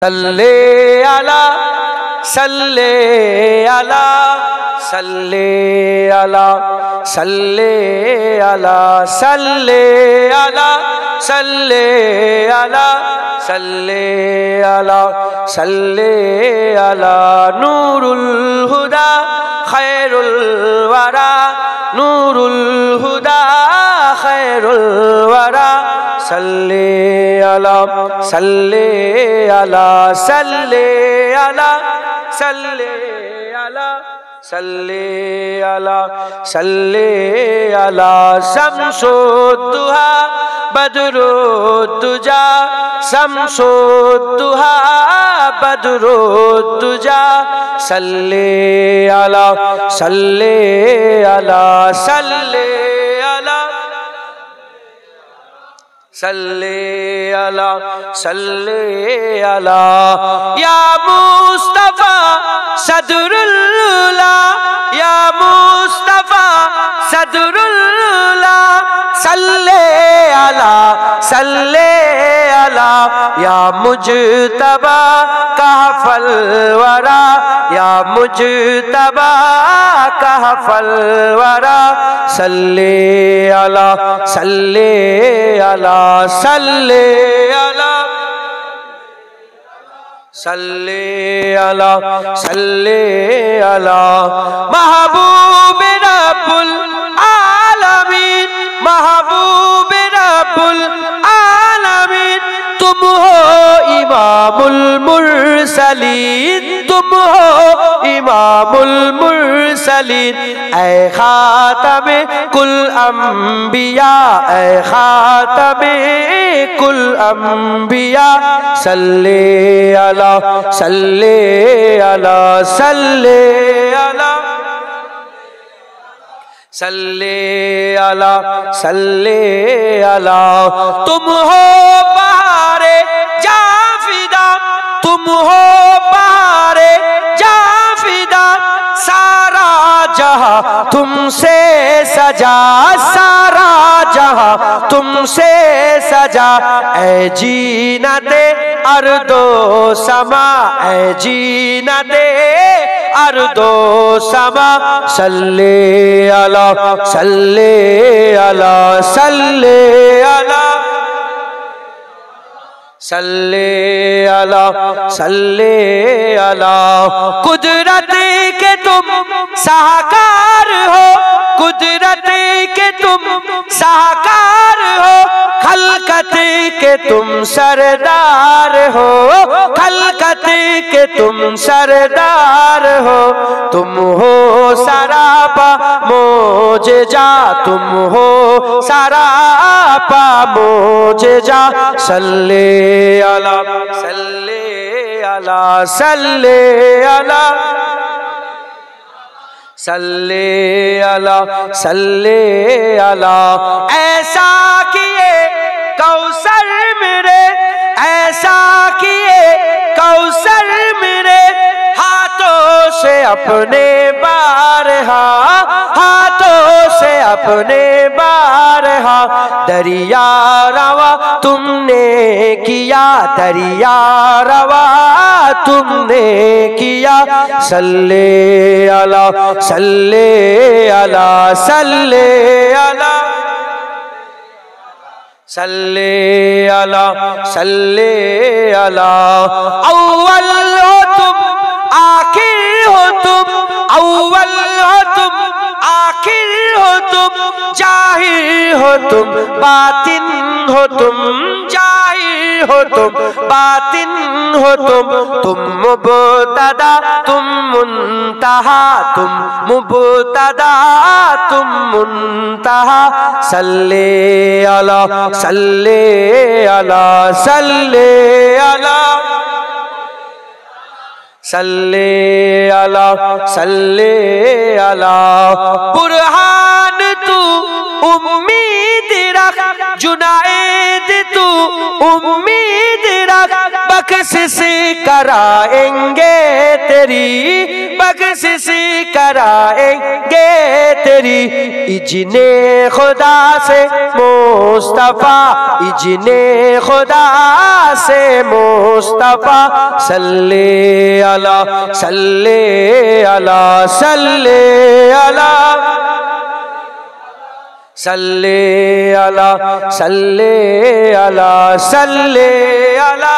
सल्ले अला सल्ले अला सल्ले अला सल्ले अला सल्ले अला सल्ले अला सल्ले अला सल्ले अला नूरुल हुदा खैरुल वरा नूरुल हुदा खैरुल वरा सल्ले अला सल्ले अला सल्ले अला सल्ले अला सल्ले अला सल्ले अला शम्सुद्दुहा बदरुद्दुजा शम्सुद्दुहा बदरुद्दुजा सल्ले अला सल्ले अला सल्ले अला सल्ले अला सल्ले अला या मुस्तफा सदरुल्ला या मुस्तफा सदरुल्ला सल्ले अला या मुजतबा कहफल वरा या मुजतबा कहफल वरा सल्ले अला सल्ले अला सल्ले अला सल्ले अला सल्ले अला महबूब रब्बुल आलमीन महबूब रब्बुल आलमीन तुम हो इमामुल मुरसलीन तुम हो इमामुल मुरसलीन ऐ खातमे कुल अंबिया ऐ खातमे कुल अंबिया सल्ले अला सल्ले अला सल्ले अला सल्ले अला सल्ले अला तुम हो बहारे जाफिदा तुम हो बहारे जाफिदा सारा जहां तुमसे सजा सारा जहां तुमसे सजा ऐ जीनते अर्दो समा ऐ जीनते अर्दो समा सल्ले अला सल्ले अला सल्ले अला सल्ले अला सल्ले अला कुदरत के तुम साकार हो कुदरत के तुम साकार हो खलकत के तुम सरदार हो खलकत के तुम सरदार हो तुम हो सरापा मोजेजा तुम हो सरापा मोजेजा सल्ले अला सल्ले अला सल्ले अला सल्ले अला सल्ले अला ऐसा किए कौसर मेरे ऐसा किए कौसर मेरे हाथों से अपने बारहा हाथों से अपने बारहा दरिया रवा तुमने किया दरिया रवा तुमने किया सल्ले अला सल्ले अला सल्ले अला सल्ले अला सल्ले अला अव्वल हो तुम आखिर हो तुम अव्वल हो तुम आखिर हो तुम जाहिर हो तुम बातिन हो तुम जाहिर हो तुम बातिन हो तुम मुबतदा तुम मुंतहा तुम मुबतदा तुम मुंतहा सल्ले अला सल्ले अला सल्ले अला सल्ले अला सल्ले अला बुरहान तू उम्मीद रख जुनाइद तू उम्मीद रख बख्शिश कराएंगे तेरी, बख्शिश कराएंगे तेरी। इजने खुदा से मुस्तफा, इजने खुदा से मुस्तफा। सल्ले अला सल्ले अला सल्ले अला सल्ले अला सल्ले अला सल्ले अला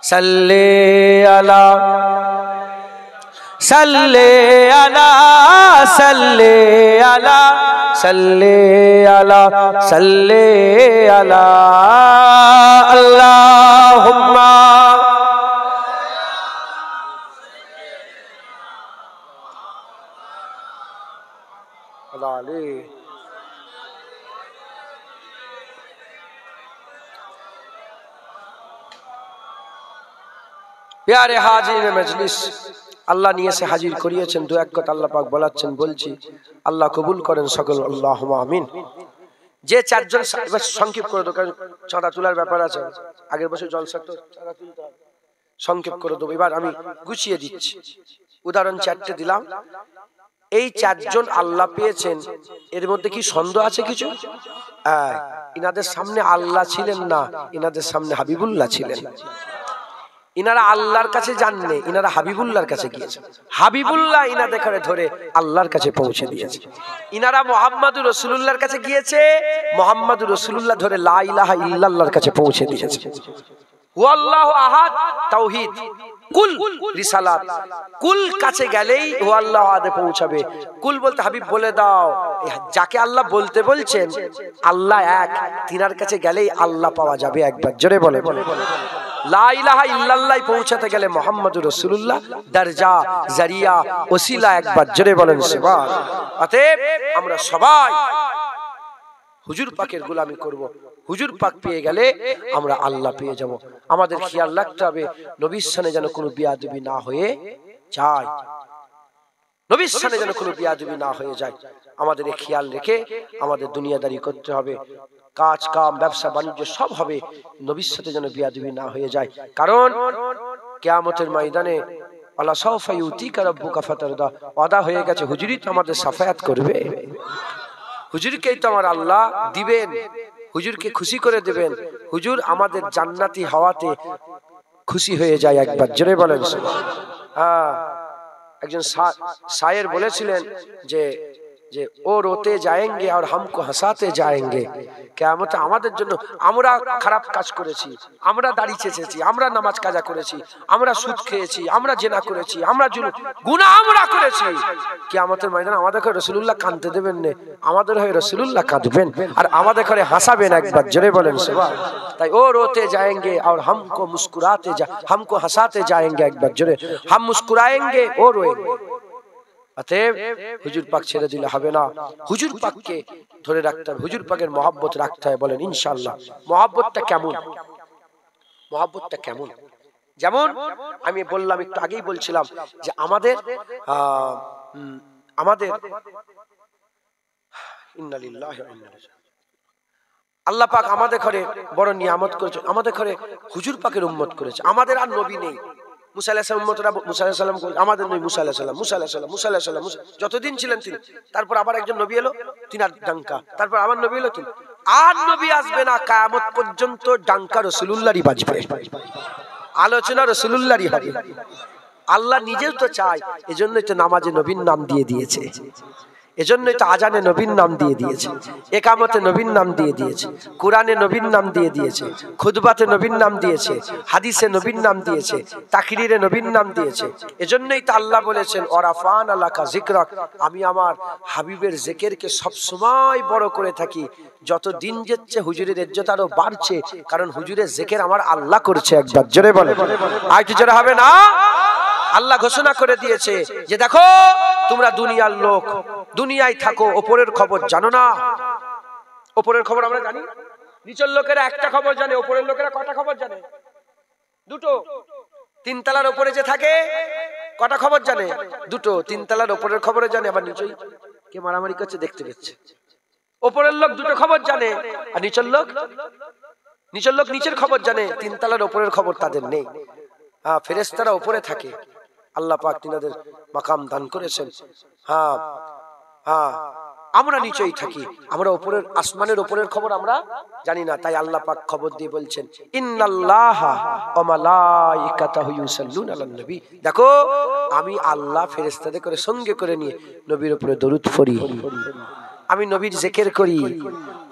सल्ले अला सल्ले अला सल्ले अला सल्ले अला सल्ले अला। अल्लाहुम्मा अला। प्यारे हाजिर मजलिस, আল্লাহ নিয়ে এসে হাজির করিয়েছেন। দু এক কথা আল্লাহ পাক বলাচ্ছেন, বলছি আল্লাহ কবুল করেন সকল, আল্লাহুম্মা আমিন। যে চারজন, এবার সংক্ষেপ করে দেবো, কারণ চাঁদা তোলার ব্যাপার আছে। আগের বছর জলসা তো চাঁদা তুলতে হবে, সংক্ষেপ করে দেবো। এবার আমি গুছিয়ে দিচ্ছি, উদাহরণ চারটে দিলাম। এই চারজন আল্লাহ পেয়েছেন, এর মধ্যে কি সন্দেহ আছে কিছু? ইনাদের সামনে আল্লাহ ছিলেন না, ইনাদের সামনে হাবিবুল্লাহ ছিলেন। ইনারা আল্লাহর কাছে যাননি, ইনারা হাবিবুল্লাহর কাছে গিয়েছেন। হাবিবুল্লাহ ইনাদের ধরে আল্লাহর কাছে পৌঁছে দিয়েছে। ইনারা মুহাম্মাদুর রাসূলুল্লাহর কাছে গিয়েছে, মুহাম্মাদুর রাসূলুল্লাহ ধরে লা ইলাহা ইল্লাল্লাহর কাছে পৌঁছে দিয়েছে। হুয়াল্লাহু আহাদ, তাওহীদ, কুল, রিসালাত। কুল কাছে গেলেই হুয়াল্লাহু আহাদে পৌঁছাবে। কুল বলতে হাবিব বলে দাও, যাকে আল্লাহ বলতে বলছেন আল্লাহ এক, তিনার কাছে গেলেই আল্লাহ পাওয়া যাবে। একবার জোরে বলে লা ইলাহা ইল্লাল্লাহ পৌঁছাতে গেলে মুহাম্মাদুর রাসূলুল্লাহ দরজা, জরিয়া, ওসিলা। একবার জোরে বলেন সুবহানাল্লাহ। অতএব আমরা সবাই হুজুর পাকের গোলামি করব। হুজুর পাক পেয়ে গেলে আমরা আল্লাহ পেয়ে যাব। আমাদের খেয়াল রাখতে হবে নবীর সানে যেন কোনো বিয়াদবি না হয়ে যায়, নবীর সানে যেন কোনো বিয়াদবি না হয়ে যায়। আমাদের এই খেয়াল রেখে আমাদের দুনিয়াদারি করতে হবে। কাজ কাম ব্যবসা বাণিজ্য সব হবে, নবীর সাথে যেন বিয়াদবি না হয়ে যায়। কারণ কিয়ামতের ময়দানে আল্লাহ সাওফা ইউতিকা রাব্বুকা ফাতারদা, ওয়াদা হয়ে গেছে হুজুরই তো আমাদের সাফায়াত করবে, হুজুরকেই তো আমার আল্লাহ দিবেন, হুজুরকে খুশি করে দেবেন। হুজুর আমাদের জান্নাতি হওয়াতে খুশি হয়ে যায়। একবার জোরে বলেন সুবহানাল্লাহ। একজন শায়ের বলেছিলেন যে যে ও রোতে যাएंगे और हमको हंसाते जाएंगे। কিয়ামতে আমাদের জন্য, আমরা খারাপ কাজ করেছি, আমরা দাড়ি চেঁচেছি, আমরা নামাজ কাজা করেছি, আমরা সুদ খেয়েছি, আমরা জেনা করেছি, আমরা গুনাহ আমরা করেছি, কিয়ামতের ময়দানে আমাদের করে রাসূলুল্লাহ কাঁদতে দেবেন না, আমাদের হয়ে রাসূলুল্লাহ কাঁদবেন আর আমাদের করে হাসাবেন। একবার জোরে বলেন সুবহানাল্লাহ। তাই ও রোতে जाएंगे और हमको मुस्कुराते हमको हंसाते जाएंगे। একবার জোরে, हम मुस्कुराएंगे ও रोएंगे। অতএব হুজুর পাক ছেড়ে দিলে হবে না, হুজুর পাককে ধরে রাখতে হবে, হুজুর পাকের মহব্বত রাখতে হবে। বলেন ইনশাআল্লাহ। মহব্বতটা কেমন? মহব্বতটা কেমন? যেমন আমি বললাম, একটু আগেই বলছিলাম যে আমাদের ইন্না লিল্লাহি ওয়া ইন্না ইলাইহি। আল্লাহ পাক আমাদের ঘরে বড় নিয়ামত করেছে, আমাদের ঘরে হুজুর পাকের উম্মত করেছে। আমাদের আর নবী নেই। মুসা আলাইহিস সালাম উম্মতরা মুসা আলাইহিস সালাম, আমাদের নবী মুসা আলাইহিস সালাম, মুসা আলাইহিস সালাম, মুসা আলাইহিস সালাম, যতদিন ছিলেন তিনি। তারপর আবার একজন নবী এলো, তিনার ডাঙ্কা। তারপর আমার নবী এলো, তিনি। আর নবী আসবে না, কিয়ামত পর্যন্ত ডাঙ্কা রাসূলুল্লাহরই বাজবে, আলোচনা রাসূলুল্লাহরই হবে। আল্লাহ নিজেও তো চায়, এজন্যই তো নামাজে নবীর নাম দিয়ে দিয়েছে, এজন্যই তো আজানে নবীর নাম দিয়ে দিয়েছে, একামতে নবীর নাম দিয়ে দিয়েছে, কোরআনে নবীর নাম দিয়ে দিয়েছে, খুতবাতে নবীর নাম দিয়েছে, হাদিসে নবীর নাম দিয়েছে, তাকরীরে নবীর নাম দিয়েছে। এজন্যই তো আল্লাহ বলেছেন ওয়ারাফান আলাকা যিকরাক, আমি আমার হাবিবের জিকিরকে সব সময় বড় করে থাকি। যত দিন যাচ্ছে হুজুরের ইজ্জত আরো বাড়ছে, কারণ হুজুরের জিকির আমার আল্লাহ করছে। একবার জোরে বলে, আর কি জোরে হবে না? আল্লাহ ঘোষণা করে দিয়েছে যে দেখো তোমরা দুনিয়ার লোক, দুনিয়ায় থাকো, ওপরের খবর জানো না। ওপরের খবর আমরা জানি, নিচের লোকেরা একটা খবর জানে, ওপরের লোকেরা কটা খবর জানে? দুটো। তিনতলার উপরে যে থাকে কটা খবর জানে? দুটো। তিনতলার উপরের খবরে জানে, আবার নিচেই কে মারামারি করছে দেখতে পাচ্ছে। ওপরের লোক দুটো খবর জানে, আর নিচের লোক নিচের লোক নিচের খবর জানে, তিন তলার উপরের খবর তাদের নেই। হ্যাঁ, ফেরেশতারা উপরে থাকে, আল্লাহ পাক তিনাদের মাকাম দান করেছেন। হ্যাঁ হ্যাঁ, আমরা নিচেই থাকি, আমরা উপরের আসমানের উপরের খবর আমরা জানি না। তাই আল্লাহ পাক খবর দিয়ে বলছেন ইন্নাল্লাহা ওয়া মালাইকাতাহু ইউসাল্লুনা আলান নবী। দেখো আমি আল্লাহ ফেরেশতাদের করে সঙ্গে করে নিয়ে নবীর উপরে দরুদ পড়ি, আমি নবীর জিকির করি।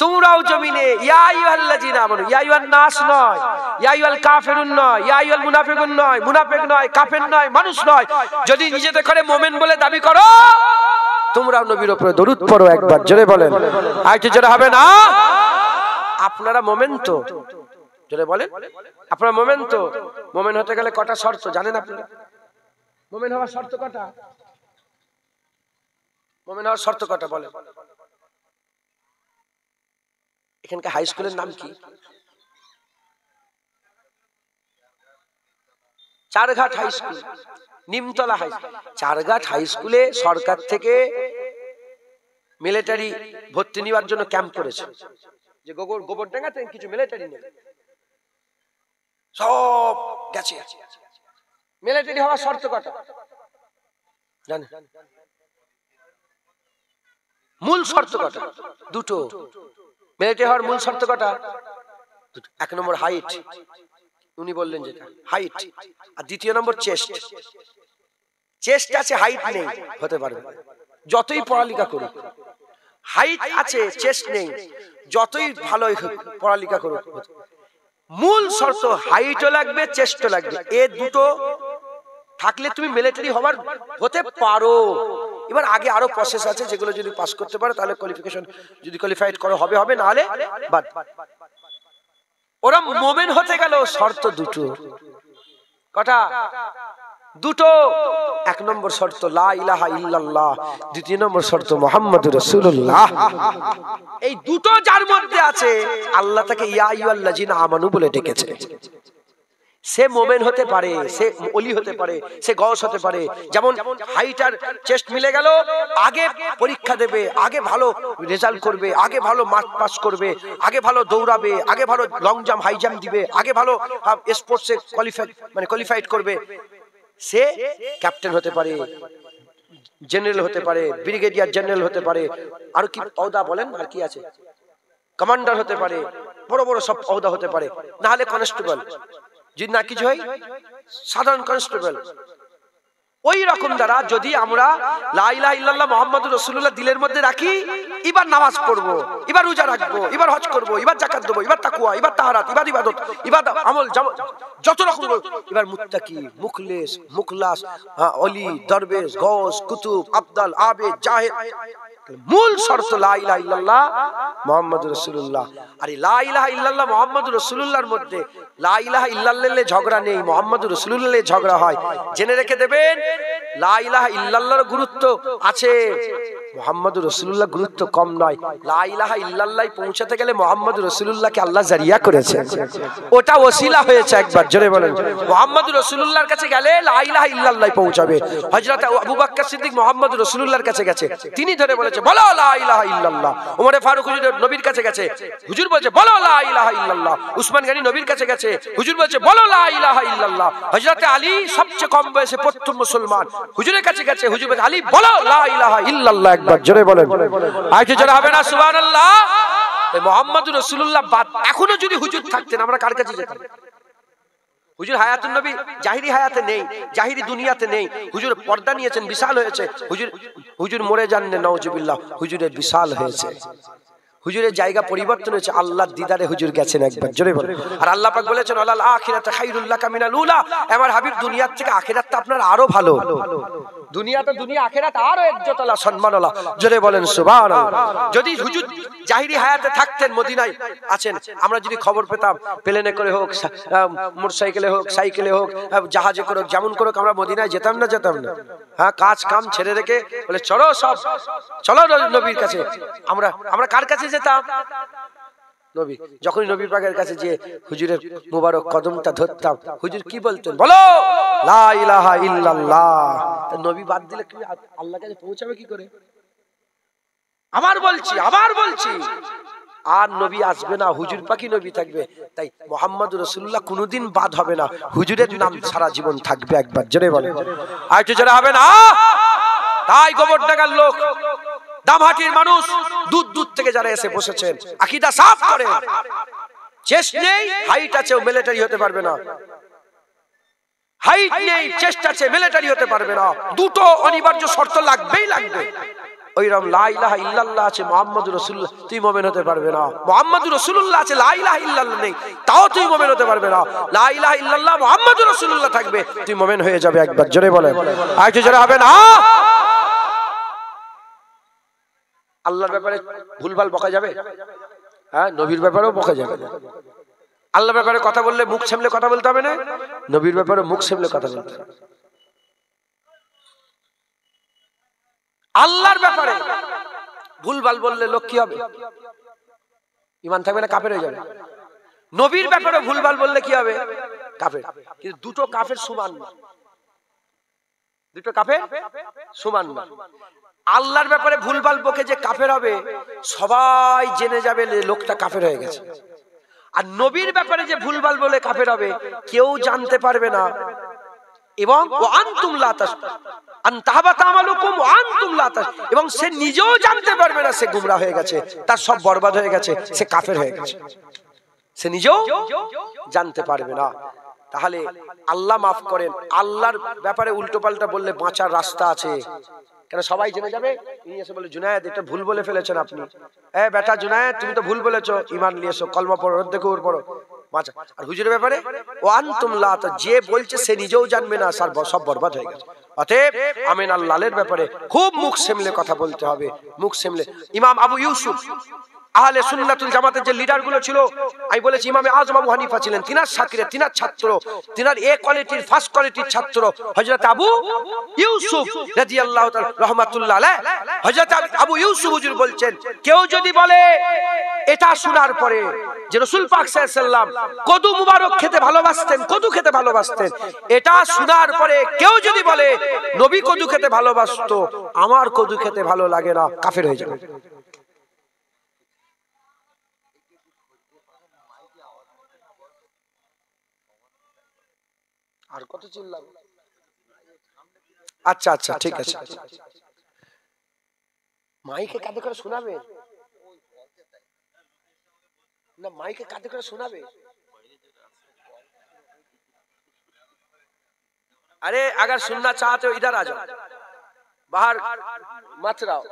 তোমরাও জমিনে ইয়া আইয়ুহাল্লাযিনা আমানু, ইয়া আইয়ুহান নাস নয়, ইয়া আইয়ুহাল কাফিরুন নয়, ইয়া আইয়ুহাল মুনাফিকুন নয়, মুনাফিক নয়, কাফের নয়, মানুষ নয়। যদি নিজেদের করে মুমিন বলে দাবি করো, তোমরাও নবীর উপরে দরুদ পড়ো একবার, জোরে বলেন। আইতে জোরে হবে না? আপনারা মুমিন তো? জোরে বলেন, আপনারা মুমিন তো? মুমিন হতে গেলে কটা শর্ত জানেন আপনারা? মুমিন হওয়ার শর্ত কটা? মুমিন হওয়ার শর্ত কটা বলেন? এখানকার হাই স্কুলের নাম কি? Charghat high school, Nimtala high school. Charghat high স্কুলে সরকার থেকে মিলিটারি ভর্তি নেওয়ার জন্য ক্যাম্প করেছে, যে গোবরডাঙ্গাতে কিছু মিলিটারি নেই, সব গেছে। মিলিটারি হওয়ার শর্ত কটা জানেন? মূল শর্ত কটা? দুটো। মিলিটারি হওয়ার মূল শর্ত কটা? এক নম্বর হাইট, উনি বললেন যেটা হাইট, আর দ্বিতীয় নম্বর চেস্ট। চেস্ট আছে, হাইট নেই, হতে পারবে যতই পড়ালেখা করুক। হাইট আছে, চেস্ট নেই, যতই ভালো পড়ালেখা করুক। মূল শর্ত হাইটও লাগবে, চেস্টও লাগবে। এ দুটো থাকলে তুমি মিলিটারি হবার হতে পারো। এবার আগে আরো প্রসেস আছে, যেগুলো যদি পাস করতে পারো তাহলে কোয়ালিফিকেশন, যদি কোয়ালিফাইড করো হবে, হবে না হলে বাদ। ওরা মুমিন হতে গেল শর্ত দুটো। কটা? দুটো। এক নম্বর শর্ত লা ইলাহা ইল্লাল্লাহ, দ্বিতীয় নম্বর শর্ত মুহাম্মাদুর রাসূলুল্লাহ। এই দুটো যার মধ্যে আছে, আল্লাহ তাকে ইয়া আইয়ুহাল্লাযিনা আমানু বলে ডেকেছে। সে মুমিন হতে পারে, সে ওলি হতে পারে, সে গওস হতে পারে। যেমন হাইট আর চেস্ট মিলে গেল, আগে পরীক্ষা দেবে, আগে ভালো রেজাল্ট করবে, আগে ভালো মার্ক পাস করবে, আগে ভালো দৌড়াবে, আগে ভালো লং জাম্প হাই জাম্প দিবে, আগে ভালো স্পোর্টসে কোয়ালিফাইড করবে। সে ক্যাপ্টেন হতে পারে, জেনারেল হতে পারে, ব্রিগেডিয়ার জেনারেল হতে পারে, আর কি ওহদা বলেন, আর কি আছে, কমান্ডার হতে পারে, বড় বড় সব ওহদা হতে পারে। না হলে কনস্টেবল, যদি না কিছু হয় সাধারণ কনস্টেবল। ওই রকম দ্বারা যদি আমরা লা ইলাহা ইল্লাল্লাহ মুহাম্মাদুর রাসূলুল্লাহ দিলের মধ্যে রাখি, এবার নামাজ পড়বো, এবার রোজা রাখবো, এবার হজ করবো, এবার যাকাত দেবো, এবার তাকওয়া, এবার তাহারাত, এবার ইবাদত, এবার আমল যত রকম, এবার মুত্তাকি, মুখলিস, মুখলাস, ওলি, দরবেশ, গওস, কুতুব, আবদাল, আবেদ, জাহিদ। মূল শর্ত লা ইলাহা ইল্লাল্লাহ মুহাম্মাদুর রাসূলুল্লাহ। আর লা ইলাহা ইল্লাল্লাহ মুহাম্মাদুর রাসূলুল্লাহর মধ্যে লা ইলাহা ইল্লাল্লাহর ঝগড়া নেই, মুহাম্মাদুর রাসূলুল্লাহর ঝগড়া হয়। জেনে রেখে দেবেন, লা ইলাহা ইল্লাল্লাহর গুরুত্ব আছে, মুহাম্মাদুর রাসূলুল্লাহ গুরুত্ব কম নয়। লা ইলাহা ইল্লাল্লাহ পৌঁছাতে গেলে মুহাম্মাদুর রাসূলুল্লাহকে আল্লাহ জারিয়া করেছে, ওটা ওসিলা হয়েছে। একবার জোরে বলেন, মুহাম্মাদুর রাসূলুল্লাহর কাছে গেলে লা ইলাহা ইল্লাল্লাহ পৌঁছাবে। হযরত আবু বকর সিদ্দিক মুহাম্মাদুর রাসূলুল্লাহর কাছে গেছে, তিনি ধরে বলেছে বলো লা ইলাহা ইল্লাল্লাহ। ওমর ফারুক হুজুর নবীর কাছে গেছে, হুজুর বলছে বলো লা ইলাহা ইল্লাল্লাহ। উসমান গনি নবীর কাছে গেছে, হুজুর বলছে বলো লা ইলাহা ইল্লাল্লাহ। হযরত আলী সবচেয়ে কম বয়সে প্রথম মুসলমান, হুজুরের কাছে গেছে, হুজুর বলছে আলী বলো লা ইলাহা ইল্লাল্লাহ। একবার জোরে বলেন, আইতে জোরে হবে না সুবহানাল্লাহ। এই মুহাম্মাদুর রাসূলুল্লাহ বাদ এখনো যদি হুজুর থাকতেন, আমরা কার কাছে যেতাম? হুজুর হায়াতুন নবী জাহিরি হায়াতে নেই, জাহিরি দুনিয়াতে নেই। হুজুর পর্দা নিয়েছেন, বিশাল হয়েছে। হুজুর মরে যান না, নাউজুবিল্লাহ, হুজুরের বিশাল হয়েছে। হুজুরের জায়গা পরিবর্তন হয়েছে, আল্লাহর দিদারে হুজুর গেছেন। একবার জোরে বলেন। আর আল্লাহ পাক বলেছেন আলাল আখিরাতু খায়রুল লাকা মিনাল উলা। আমার হাবিব, দুনিয়ার থেকে আখিরাতটা আপনার আরো ভালো। দুনিয়াটা দুনিয়া, আখিরাত আরো ইজ্জতওয়ালা, সম্মানওয়ালা। জোরে বলেন সুবহানাল্লাহ। যদি হুজুর জাহিরি হায়াতে থাকতেন, মদিনায় আছেন, আমরা যদি খবর পেতাম, প্লেনে করে হোক, মোটরসাইকেলে হোক, সাইকেলে হোক, জাহাজে করে হোক, যেমন করে আমরা মদিনায় যেতাম না? যেতাম না? হ্যাঁ, কাজ কাম ছেড়ে রেখে বলে চলো সব, চলো নবীর কাছে। আমরা কার কাছে যেতাম? নবী। যখনই নবী পাকের কাছে যে হুজুরের মুবারক কদমটা ধরতাম, হুজুর কি বলতেন? বলো লা ইলাহা ইল্লাল্লাহ। নবী বাদ দিলে কি আল্লাহর কাছে পৌঁছাবে কি করে? আবার বলছি আর নবী আসবে না, হুজুর পাকি নবী থাকবে। তাই মুহাম্মদ রাসূলুল্লাহ কোনোদিন বাদ হবে না, হুজুরের নাম সারা জীবন থাকবে। একবার জোরে বলে, আর একটু জোরে হবে না। তাই গোবরডাঙ্গার লোক, দামহাটির মানুষ, দূর দূর থেকে যারা এসে বসেছেন, আকীদা সাফ করে, চেস্ট নেই, হাইট আছে, ও মিলিটারি হতে পারবে না। হাইট নেই, চেস্ট আছে, মিলিটারি হতে পারবে না। দুটো অনিবার্য শর্ত লাগবেই লাগবে। ওইরকম লা ইলাহা ইল্লাল্লাহ আছে, মুহাম্মাদুর রাসূলুল্লাহ, তুই মুমিন হতে পারবে না। মুহাম্মাদুর রাসূলুল্লাহ আছে, লা ইলাহা ইল্লাল্লাহ নেই, তাও তুই মুমিন হতে পারবে না। লা ইলাহা ইল্লাল্লাহ মুহাম্মাদুর রাসূলুল্লাহ থাকবে, তুই মুমিন হয়ে যাবে। একবার জোরে বলেন, আর একটু জোরে হবে না। আল্লাহর ব্যাপারে ভুলভাল বকা যাবে? হ্যাঁ, নবীর ব্যাপারেও বকা যাবে। আল্লাহর ব্যাপারে কথা বললে মুখ সামলে কথা বলতে হবে না, নবীর ব্যাপারে মুখ সামলে কথা বলতে হবে। আল্লাহর ব্যাপারে ভুলভাল বললে লোক কি হবে? ঈমান থাকবে না, কাফের হয়ে যাবে। নবীর ব্যাপারে ভুলভাল বললে কি হবে? কাফের। কিন্তু দুটো কাফের সমান না, দুটো কাফের সমান না। আল্লাহর ব্যাপারে ভুলভাল বকে যে কাফের হবে, সবাই জেনে যাবে লোকটা কাফের হয়ে গেছে। আর নবীর ব্যাপারে যে ভুলভাল বলে কাফের হবে, কেউ জানতে পারবে না, এবং এবং সে নিজেও জানতে পারবে না, সে গুমরা হয়ে গেছে, তার সব বরবাদ হয়ে গেছে, সে কাফের হয়ে গেছে, সে নিজেও জানতে পারবে না। তাহলে আল্লাহ মাফ করেন, আল্লাহর ব্যাপারে উল্টো পাল্টা বললে বাঁচার রাস্তা আছে। কেন সবাই জেনে যাবে, এসে বলে জুনায়েদ এটা ভুল বলে ফেলেছেন আপনি। বেটা জুনায়েদ তুমি তো ভুল বলেছো, ঈমান নিয়ে এসো, কলমা পড়ো, দেখো ওর পড়ো, বাঁচা। আর হুজুরের ব্যাপারে ও আনতুম লা, যে বলছে সে নিজেও জানবে না, সব বরবাদ হয়ে গেছে। অতএব আমিন আল্লাহর ব্যাপারে খুব মুখ সামলে কথা বলতে হবে, মুখ সামলে। ইমাম আবু ইউসুফ আহলে সুন্নাতুল জামাতের যে লিডার গুলো ছিল, আমি বলেছি ইমামে আজম আবু হানিফা ছিলেন, তিনার শাকিরে, তিনার ছাত্র, তিনার এ কোয়ালিটির ফার্স্ট কোয়ালিটির ছাত্র হযরত আবু ইউসুফ রাদিয়াল্লাহু তাআলা রাহমাতুল্লাহ আলাইহি। হযরত আবু ইউসুফ হুজুর বলছেন, কেউ যদি বলে এটা শোনার পরে যে রাসূল পাক সাল্লাল্লাহু আলাইহি সাল্লাম কদু মুবারক খেতে ভালোবাসতেন, কদু খেতে ভালোবাসতেন, এটা শোনার পরে কেউ যদি বলে নবী কদু খেতে ভালোবাসতো, আমার কদু খেতে ভালো লাগে না, কাফের হয়ে যাবে। আর কত চিল্লাবো? আচ্ছা আচ্ছা ঠিক আছে, মাইকে কাঁধে করে শোনাবে না, মাইকে কাঁধে করে শোনাবে। अरे अगर सुनना चाहते हो इधर आ जाओ, बाहर मत रहो।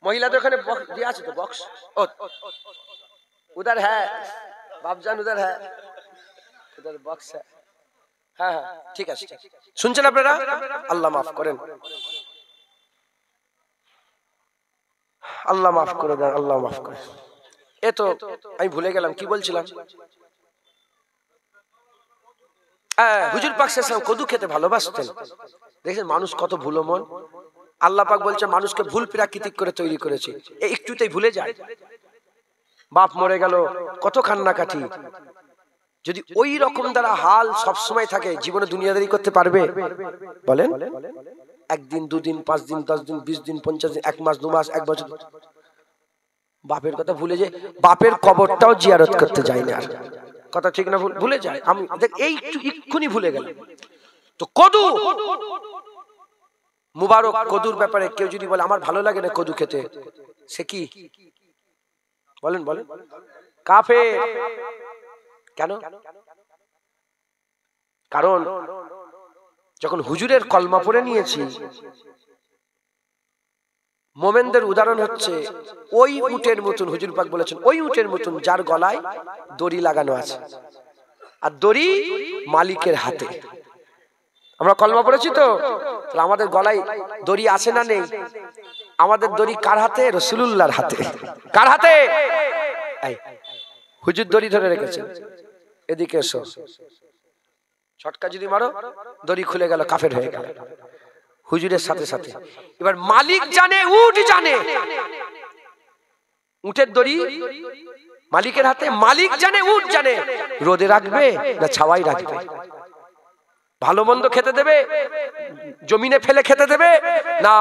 महिला तो এখানে दिया আছে তো বক্স, उधर है बाबजान, उधर है, उधर बॉक्स है। হ্যাঁ হ্যাঁ ঠিক আছে, শুনছেন আপনারা? আল্লাহ মাফ করেন, আল্লাহ মাফ করে দেন, আল্লাহ মাফ করে। এ তো আমি ভুলে গেলাম কি বলছিলাম। হুজুর পাক সাল্লাল্লাহু আলাইহি ওয়াসাল্লাম কদু খেতে ভালোবাসতেন। দেখেন মানুষ কত ভুলো মন। আল্লাহ পাক বলছে মানুষকে ভুল প্রাকৃতিক করে তৈরি করেছে, একটুতেই ভুলে যায়। বাপ মরে গেল, কত কান্নাকাটি। যদি ওই রকম দ্বারা হাল সব সময় থাকে, জীবনে দুনিয়াদারি করতে পারবে? বলেন, একদিন, দুদিন, 5 দিন, 10 দিন, 20 দিন, 50 দিন, 1 মাস, 2 মাস, 1 বছর বাপের কথা ভুলে যায়। বাপের কবরটাও জিয়ারত করতে যায় না, কথা ঠিক না? ভুলে যায়। আমি দেখ এই এক্ষুনি ভুলে গেল। তো কদু মুবারক, কদুর ব্যাপারে কেউ যদি বলে আমার ভালো লাগে না কদু খেতে, সে কি? বলেন বলেন, কাফের। কেন? কারণ যখন হুজুরের কলমা পড়ে নিয়েছি, মোমেনদের উদাহরণ হচ্ছে ওই উটের মতন, হুজুর পাক বলেছেন ওই উটের মতন যার গলায় দড়ি লাগানো আছে, আর দড়ি মালিকের হাতে। আমরা কলমা পড়েছি তো, আমাদের গলায় দড়ি আছে না নেই? আমাদের দড়ি কার হাতে? রাসূলুল্লাহর হাতে। কার হাতে? হুজুর দড়ি ধরে রেখেছেন, এদিকে এসো, ছটকা যদি মারো দড়ি খুলে গেল, কাফের হয়ে গেল হুজুরের সাথে সাথে। এবার মালিক জানে, উট জানে, উটের দড়ি মালিকের হাতে, মালিক জানে, উট জানে, রোদে রাখবে না ছাওয়ায় রাখবে, ভালো মন্দ খেতে দেবে, জমিনে ফেলে খেতে দেবে না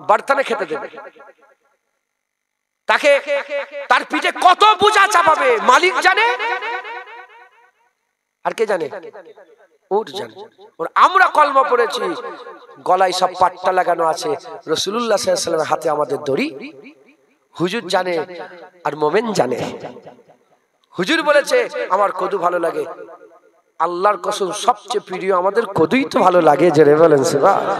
বার্তানে খেতে দেবে, তাকে তার পিঠে কত বোঝা চাপাবে মালিক জানে, আর কে জানে? ওর জানে। আমরা কলমা পড়েছি, গলায় সব পাট্টা লাগানো আছে, রাসূলুল্লাহ সাল্লাল্লাহু আলাইহি ওয়াসাল্লামের হাতে আমাদের দড়ি। হুজুর জানে আর মোমেন জানে। হুজুর বলেছে আমার কদু ভালো লাগে, আল্লাহর কসম সবচেয়ে প্রিয় আমাদের কদুই তো ভালো লাগে, জেরে বলেন সুবহানাল্লাহ।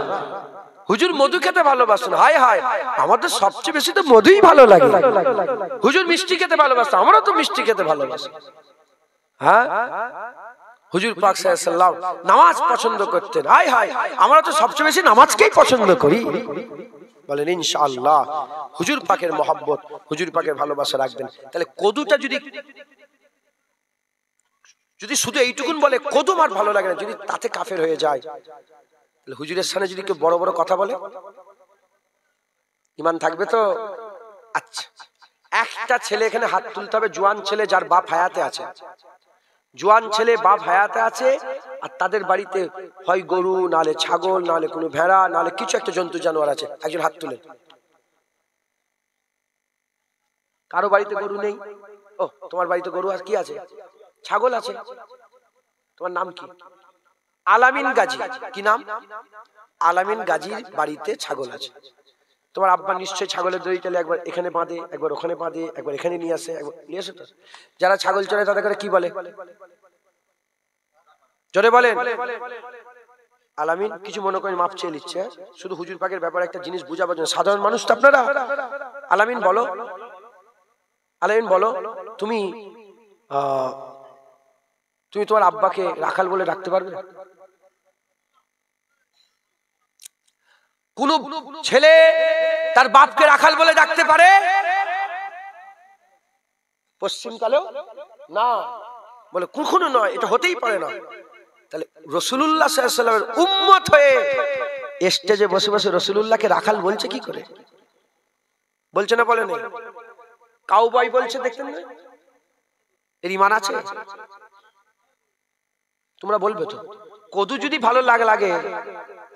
হুজুর মধু খেতে ভালোবাসেন, হায় হায় আমাদের সবচেয়ে বেশি তো মধুই ভালো লাগে। হুজুর মিষ্টি খেতে ভালোবাসেন, আমরা তো মিষ্টি খেতে ভালোবাসি। হ্যাঁ, হুজুর পাক সাল্লাল্লাহু আলাইহি ওয়াসাল্লাম নামাজ পছন্দ করতেন, হায় হায় আমরা তো সবচেয়ে বেশি নামাজকেই পছন্দ করি। বলেন ইনশাআল্লাহ হুজুর পাকের মহব্বত, হুজুর পাকের ভালোবাসা রাখবেন। তাহলে কদুটা যদি শুধু এইটুকুন বলে কদু আমার ভালো লাগে না, যদি তাতে কাফের হয়ে যায়, তাহলে হুজুরের সামনে যদি কেউ বড় বড় কথা বলে ঈমান থাকবে তো? আচ্ছা, একটা ছেলে এখানে হাত তুলতে হবে, জোয়ান ছেলে যার বাপ হায়াতে আছে, জোয়ান ছেলে বাপ হায়াতে আছে, আর তাদের বাড়িতে হয় গরু, নালে ছাগল, নালে কোনো ভেড়া, নালে কিছু একটা জন্তু জানোয়ার আছে, একজন হাত তুলে। কারো বাড়িতে গরু নেই? ও তোমার বাড়িতে গরু আর কি আছে? ছাগল আছে। তোমার নাম কি? আলামিন গাজী। কি নাম? আলামিন গাজীর বাড়িতে ছাগল আছে। তোমার আব্বা নিশ্চয়ই ছাগলের দড়ি টালে একবার এখানে বাঁধে, একবার ওখানে বাঁধে, একবার এখানে নিয়ে আসে, একবার নিয়ে আসে। তো যারা ছাগল চড়ে তাদের করে কি বলে? জোরে বলেন। আলামিন কিছু মনে করেন, মাপ চেয়ে নিচ্ছে, শুধু হুজুর পাকের ব্যাপারে একটা জিনিস বুঝাবার জন্য, সাধারণ মানুষ তো আপনারা। আলামিন বলো, আলামিন বলো, তুমি তোমার আব্বাকে রাখাল বলে ডাকতে পারবে? কোন ছেলে তার বাপকে রাখাল বলে ডাকতে পারে? পশ্চিমকালেও না, বলে কখনো নয়, এটা হতেই পারে না। তাহলে রাসূলুল্লাহ সাল্লাল্লাহু আলাইহি ওয়াসাল্লামের উম্মত হয়ে স্টেজে বসে বসে রাসূলুল্লাহকে রাখাল বলছে কি করে? বলছে না? বলে না? কাউবয় বলছে, দেখতেন না? এর ঈমান আছে? তোমরা বলবে তো। কদু যদি ভালো লাগে,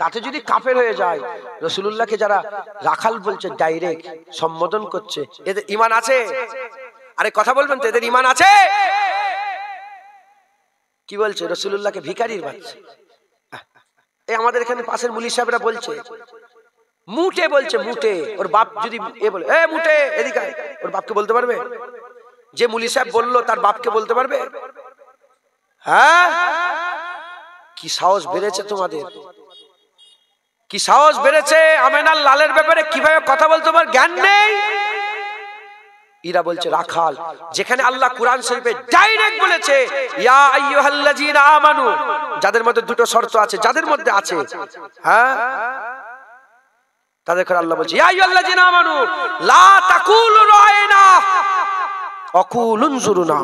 তাতে যদি কাফের হয়ে যায়, রাসূলুল্লাহকে যারা রাখাল বলছে, ডাইরেক্ট সম্বোধন করছে, এদের ঈমান আছে? আরে কথা বলবেন তো, এদের ঈমান আছে? কি বলছে? রাসূলুল্লাহকে ভিখারির বাচ্চা। এই আমাদের এখানে পাশের মুলি সাহেবরা বলছে, মুটে বলছে, মুটে। ওর বাপ যদি এ বলে, এ মুটে এদিকে আয়, ওর বাপকে বলতে পারবে? যে মুলি সাহেব বললো তার বাপকে বলতে পারবে? হ্যাঁ, কি সাহস বেড়েছে তোমাদের, কি সাহস বেড়েছে! আমেনার লালের ব্যাপারে কিভাবে কথা বলতে তোমার জ্ঞান নেই? এরা বলছে রাখাল, যেখানে আল্লাহ কুরআন শরীফে ডাইরেক্ট বলেছে ইয়া আইয়ুহাল্লাযীনা আমানু, যাদের মধ্যে দুটো শর্ত আছে, যাদের মধ্যে আছে, হ্যাঁ, তাদের করে আল্লাহ বলছে ইয়া আইয়ুহাল্লাযীনা আমানু লা তাকুলু রায়না ওয়াকুলু উনজুরুনা,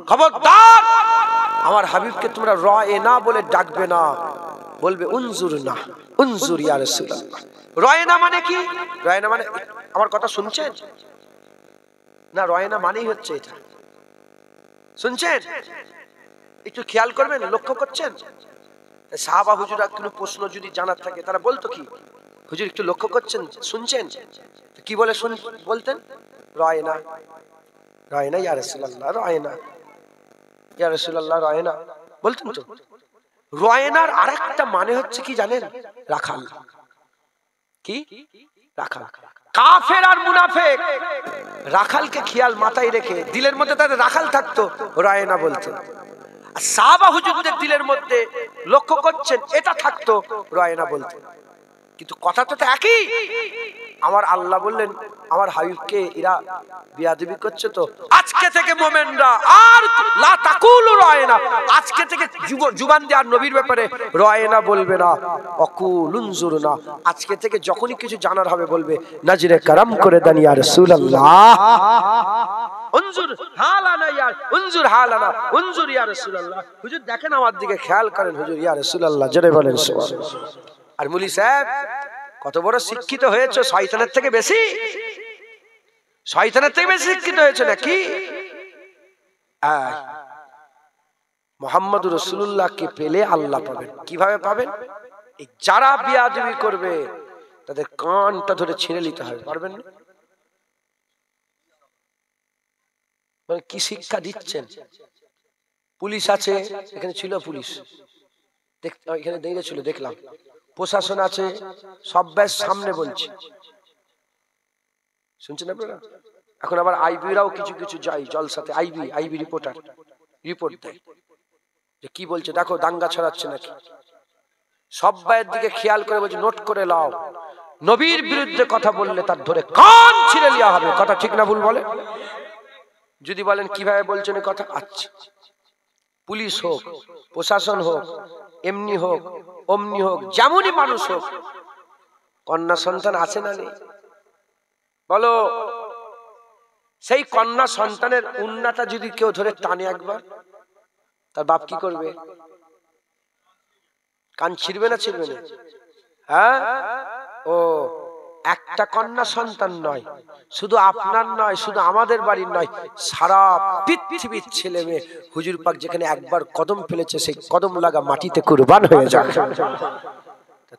খবরদার আমার হাবিবকে তোমরা রায়না বলে ডাকবে না, বলবে উনজুরুনা, উনজুর ইয়া রাসূলুল্লাহ। রায়না মানে কি? রায়না মানে, আমার কথা শুনছেন না? রায়না মানেই হচ্ছে এটা, শুনছেন? একটু খেয়াল করবেন, লক্ষ্য করছেন? সাহাবা হুজুরা কোনো প্রশ্ন যদি জানার থাকে তারা বলতো কি? হুজুর একটু লক্ষ্য করছেন, শুনছেন? কি বলে বলতেন? রায়না, রায়না ইয়া রাসূলুল্লাহ, রায়না ইয়া রাসূলুল্লাহ, রায়না বলতেন তো। রায়নার আরেকটা মানে হচ্ছে কি জানেন? রাখাল। কি? রাখাল। কাফের আর মুনাফিক রাখালকে খেয়াল মাথায় রেখে দিলের মধ্যে তাদের রাখাল থাকতো, রায়না বলতেন। আর সাহাবা হুজুরদের দিলের মধ্যে লক্ষ্য করছেন এটা থাকতো, রায়না বলতেন। কিন্তু কথা তো একই। আমার আল্লাহ বললেন আমার হাবিবকে এরা বিয়াদবি করছে, তো আজকে থেকে মুমিনরা আর লা তাকুলু রায়না, আজকে থেকে জুবান দিয়ে আর নবীর ব্যাপারে রায়না বলবে না, ওয়াকুলু উনজুরুনা, আজকে থেকে যখনই কিছু জানার হবে বলবে নজরে করম করে দেন ইয়া রাসূলুল্লাহ, উনজুর হালানা ইয়া উনজুর হালানা, উনজুর ইয়া রাসূলুল্লাহ, হুজুর দেখেন আমার দিকে খেয়াল করেন, হুজুর ইয়া রাসূলুল্লাহ জোরে বলেন সুবহানাল্লাহ। আর মুলি সাহেব কত বড় শিক্ষিত হয়েছে, শয়তানের থেকে বেশি, শয়তানের থেকে বেশি শিক্ষিত হয়েছে নাকি? মুহাম্মদুর রাসূলুল্লাহকে পেলে আল্লাহ পাবেন। কিভাবে পাবেন? যারা বিয়াদবি করবে, তাদের কানটা ধরে ছিঁড়ে নিতে হবে, পারবেন না? মানে কি শিক্ষা দিচ্ছেন? পুলিশ আছে, এখানে ছিল পুলিশ, এখানে দাঁড়িয়ে ছিল দেখলাম, প্রশাসন আছে, সব ব্যাস সামনে বলছি, শুনছেন আপনারা? এখন আবার আইবিরাও কিছু কিছু যায় জলসাতে, আইবি রিপোর্টার রিপোর্ট দেয় যে কি বলছে, দেখো দাঙ্গা ছড়াচ্ছে নাকি। সব্বাইয়ের দিকে খেয়াল করে বলছে, নোট করে লাও, নবীর বিরুদ্ধে কথা বললে তার ধরে কান ছিঁড়ে নেওয়া হবে। কথা ঠিক না ভুল বলে? যদি বলেন কিভাবে বলছেন এই কথা, আচ্ছা, পুলিশ হোক, প্রশাসন হোক, এমনি হোক, অমনি হোক, যেমনই মানুষ হোক, কন্যা সন্তান আছে না নেই? বলো, সেই কন্যা সন্তানের উন্নাটা যদি কেউ ধরে টানে একবার, তার বাপ কি করবে? কান ছিড়বে না ছিড়বে না? হ্যাঁ, ও একটা কন্যা সন্তান নয়, শুধু আপনার নয়, শুধু আমাদের বাড়ির নয়, সারা পৃথিবীর ছেলে মেয়ে হুজুর পাক যেখানে একবার কদম ফেলেছে, সেই কদম লাগা মাটিতে কুরবান হয়ে যায়।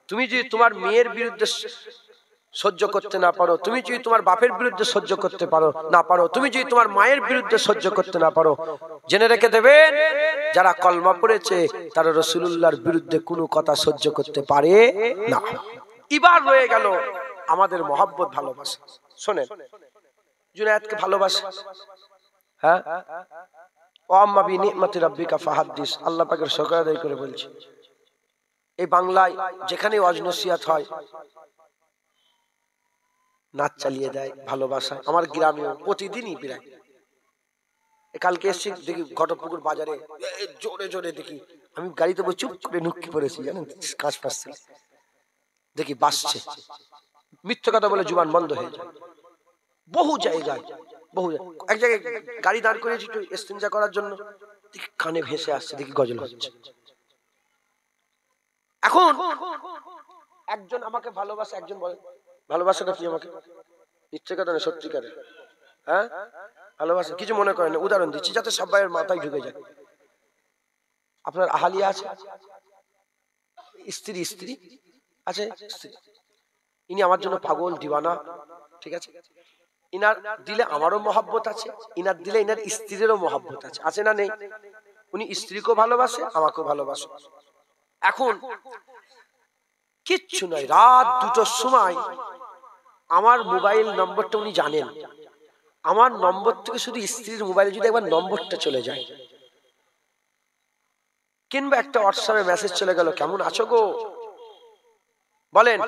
তুমি যদি তোমার মেয়ের বিরুদ্ধে সহ্য করতে না পারো, তুমি যদি তোমার বাপের বিরুদ্ধে সহ্য করতে পারো না পারো, তুমি যদি তোমার মায়ের বিরুদ্ধে সহ্য করতে না পারো, জেনে রেখে দেবেন, যারা কলমা পড়েছে তারা রাসূলুল্লাহর বিরুদ্ধে কোনো কথা সহ্য করতে পারে না। এবার রয়ে গেল আমাদের মহব্বত, ভালোবাসা। শোনেন, জুনায়েদকে ভালোবাসা, হ্যাঁ, ও আম্মা বি নি'মাতি রাব্বিকা ফাহাদ্দিস, আল্লাহ পাকের শুকর আদায় করে বলছি। এই বাংলায় যেখানে ওয়াজ নসিহত হয়, নাচ চালিয়ে দেয় ভালোবাসা। আমার গ্রামে প্রতিদিনই প্রায়, কালকে এসছি দেখি ঘটকপুকুর বাজারে জোরে জোরে দেখি, আমি গাড়িতে বসে চুপ করে নুক্কি পড়েছি, জানেন, কাজ পাচ্ছে, দেখি বাসছে, মিথ্যে কথা বলে জুবান বন্ধ হয়ে যায়। বহু জায়গায়, এক জায়গায় গাড়ি দাঁড় করেছি একটু ইস্তিনজা করার জন্য, দেখি কানে ভেসে আসছে, দেখি গজল হচ্ছে। এখন একজন আমাকে ভালোবাসে, একজন বলে ভালোবাসাটা কি আমাকে, ইচ্ছে কথা না সত্যিকারে, হ্যাঁ ভালোবাসা, কিছু মনে করেন না, উদাহরণ দিচ্ছি যাতে সবাই মাথায় ঢুকে যায়। আপনার আহালিয়া আছে, স্ত্রী আছে, ইনি আমার জন্য পাগল দিওয়ানা, ঠিক আছে, ইনার দিলে আমারও মহব্বত আছে, ইনার দিলে ইনার স্ত্রীরও মহব্বত আছে, আছে না নেই? উনি স্ত্রীকেও ভালোবাসে, আমাকেও ভালোবাসে। এখন কিচ্ছু নয়, রাত 2টোর সময় আমার মোবাইল নম্বরটা উনি জানেন, আমার নম্বর থেকে শুধু স্ত্রীর মোবাইলে যদি একবার নম্বরটা চলে যায়, কিংবা একটা হোয়াটসঅ্যাপে মেসেজ চলে গেল, কেমন আছো গো, বলেন,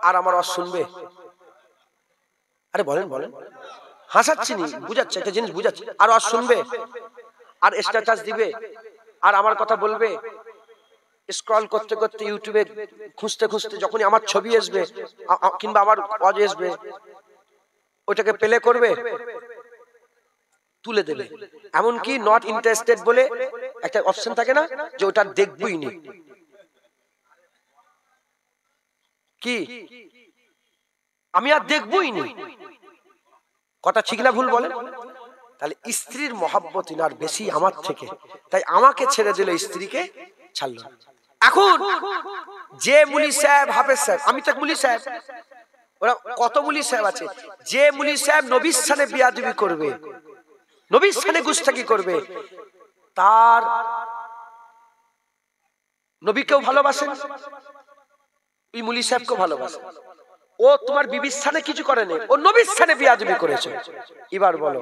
আর আমার শুনবে? আরে বলেন, হাসাচ্ছি নি, বুঝাচ্ছে, একটা জিনিস বুঝাচ্ছে, আর শুনবে, আর স্ট্যাটাস দিবে, আর আমার কথা বলবে, স্ক্রল করতে করতে ইউটিউবে খুঁজতে খুঁজতে যখনই আমার ছবি আসবে কিংবা আমার ওয়াজ আসবে, ওটাকে প্লে করবে, তুলে দেবে। এমনকি নট ইন্টারেস্টেড বলে একটা অপশন থাকে না, যে ওটা দেখবই নি, কি আমি আর দেখবই নি। কথা ঠিক না ভুল বলেন? তাহলে স্ত্রীর মহব্বত ইনার বেশি আমার থেকে, তাই আমাকে ছেড়ে দিল, স্ত্রীকে ছাড়ল। এখন যে মুলি সাহেব, হাফেজ সাহেব, আমি তো মুলি সাহেব, ওরা কত মুলি সাহেব আছে, যে মুলি সাহেব নবীর সানে বিয়াদবি করবে, নবীর সানে গুস্তাখি করবে, তার নবীকেও ভালোবাসেন, ওই মুলি সাহেবকেও ভালোবাসেন। ও তোমার বিবির সানে কিছু করে না, ও নবীর সানে বিয়াদবি করেছে। এবার বলো,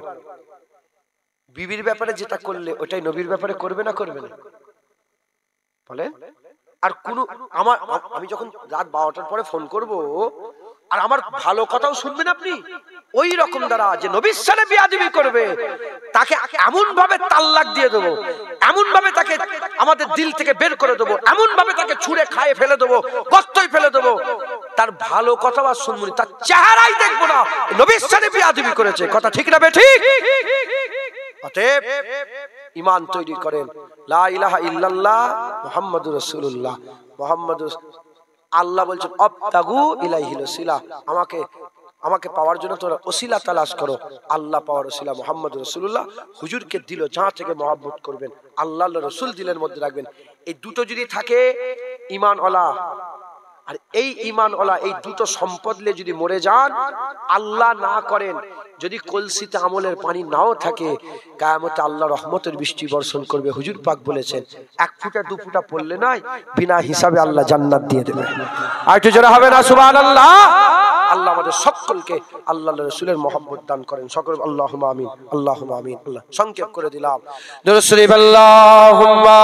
বিবির ব্যাপারে যেটা করলে ওটাই নবীর ব্যাপারে করবে না করবে না? বলেন। আর কোন আমি যখন রাত 12টার পরে ফোন করব, আর আমার ভালো কথাও শুনবেন আপনি, ওই রকম দ্বারা যে নবীর সানে বিয়াদবি করবে, তাকে এমন ভাবে তাল্লাক দিয়ে দেবো, এমন ভাবে তাকে আমাদের দিল থেকে বের করে দেবো, এমন ভাবে তাকে ছুঁড়ে খায়ে ফেলে দেবো, গর্তই ফেলে দেবো, তার ভালো কথা আর শুনবো না, তার চেহারাই দেখবো না, নবীর সানে বিয়াদবি করেছে। কথা ঠিক না বেঠিক? অতএব ঈমান তৈরি করেন, লা ইলাহা ইল্লাল্লাহ মুহাম্মাদুর রাসূলুল্লাহ, মুহাম্মাদুর, আল্লাহ বলছেন আবতাগু ইলাইহিল ওসিলা, আমাকে পাওয়ার জন্য তোমরা ওসিলা তালাশ করো। আল্লাহ পাওয়ার ওসিলা মুহাম্মাদুর রাসূলুল্লাহ, হুজুরকে দিল যা থেকে মহব্বত করবেন, আল্লাহর রাসূল দিলের মধ্যে রাখবেন। এই দুটো যদি থাকে ঈমান ওয়ালা, আর এই ঈমানওয়ালা এই দুটো সম্পদ নিয়ে যদি মরে যান, আল্লাহ না করেন যদি কলসিতে আমলের পানি নাও থাকে, কিয়ামতে আল্লাহ রহমতের বৃষ্টি বর্ষণ করবে। হুজুর পাক বলেছেন 1 ফুটা 2 ফুটা পড়লে নাই বিনা হিসাবে আল্লাহ জান্নাত দিয়ে দেবে। আর একটু জোরে হবে না সুবহানাল্লাহ? আল্লাহ আমাদের সকলকে আল্লাহর রাসূলের মহব্বত দান করেন সকল। আল্লাহুম্মা আমিন, আল্লাহুম্মা আমিন। আল্লাহ সংক্ষেপ করে দিলাম। দুরূদ শরীফ। আল্লাহুম্মা